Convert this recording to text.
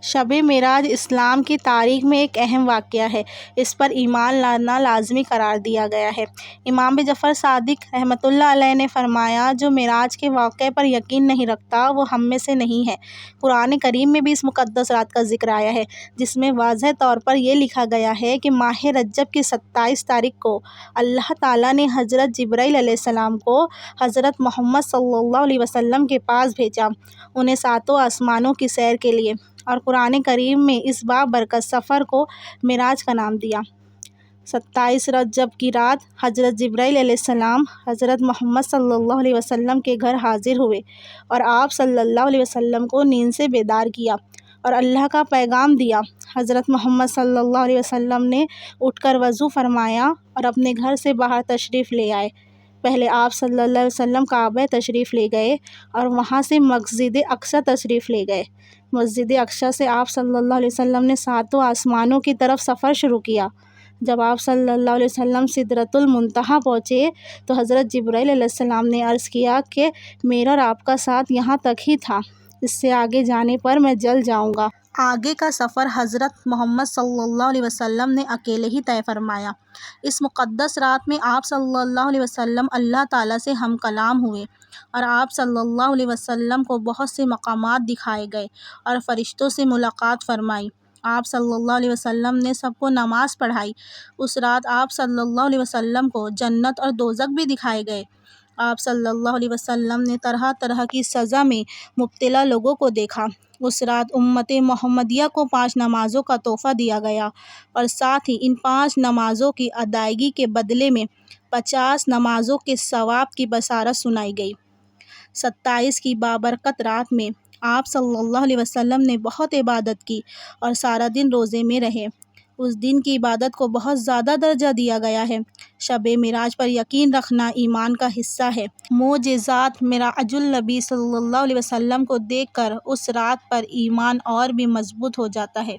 شب معراج اسلام کی تاریخ میں ایک اہم واقعہ ہے۔ اس پر ایمان لانا لازمی قرار دیا گیا ہے۔ امام جعفر صادق رحمۃ اللہ علیہ نے فرمایا، جو معراج کے واقعے پر یقین نہیں رکھتا وہ ہم میں سے نہیں ہے۔ قرآن کریم میں بھی اس مقدس رات کا ذکر آیا ہے، جس میں واضح طور پر یہ لکھا گیا ہے کہ ماہ رجب کی 27 تاریخ کو اللہ تعالیٰ نے حضرت جبرائیل علیہ السلام کو حضرت محمد صلی اللہ علیہ وسلم کے پاس بھیجا، انہیں ساتوں آسمانوں کی سیر کے لیے، اور قرآن کریم میں اس بابرکت سفر کو معراج کا نام دیا۔ 27 رجب کی رات حضرت جبرائیل علیہ السلام حضرت محمد صلی اللہ علیہ وسلم کے گھر حاضر ہوئے اور آپ صلی اللہ علیہ وسلم کو نیند سے بیدار کیا اور اللہ کا پیغام دیا۔ حضرت محمد صلی اللہ علیہ وسلم نے اٹھ کر وضو فرمایا اور اپنے گھر سے باہر تشریف لے آئے۔ پہلے آپ صلی اللہ علیہ وسلم کعبہ تشریف لے گئے اور وہاں سے مسجد اقصیٰ تشریف لے گئے۔ مسجد اقصیٰ سے آپ صلی اللہ علیہ وسلم نے ساتوں آسمانوں کی طرف سفر شروع کیا۔ جب آپ صلی اللہ علیہ وسلم سدرۃ المنتہا پہنچے تو حضرت جبرائیل علیہ السلام نے عرض کیا کہ میرا اور آپ کا ساتھ یہاں تک ہی تھا، اس سے آگے جانے پر میں جل جاؤں گا۔ آگے کا سفر حضرت محمد صلی اللہ علیہ وسلم نے اکیلے ہی طے فرمایا۔ اس مقدس رات میں آپ صلی اللہ علیہ وسلم اللہ تعالیٰ سے ہم کلام ہوئے اور آپ صلی اللہ علیہ وسلم کو بہت سے مقامات دکھائے گئے اور فرشتوں سے ملاقات فرمائی۔ آپ صلی اللہ علیہ وسلم نے سب کو نماز پڑھائی۔ اس رات آپ صلی اللہ علیہ وسلم کو جنت اور دوزخ بھی دکھائے گئے۔ آپ صلی اللہ علیہ وسلم نے طرح طرح کی سزا میں مبتلا لوگوں کو دیکھا۔ اس رات امت محمدیہ کو 5 نمازوں کا تحفہ دیا گیا اور ساتھ ہی ان 5 نمازوں کی ادائیگی کے بدلے میں 50 نمازوں کے ثواب کی بشارت سنائی گئی۔ 27 کی بابرکت رات میں آپ صلی اللہ علیہ وسلم نے بہت عبادت کی اور سارا دن روزے میں رہے۔ اس دن کی عبادت کو بہت زیادہ درجہ دیا گیا ہے۔ شب معراج پر یقین رکھنا ایمان کا حصہ ہے۔ معجزات معراج النبی صلی اللہ علیہ وسلم کو دیکھ کر اس رات پر ایمان اور بھی مضبوط ہو جاتا ہے۔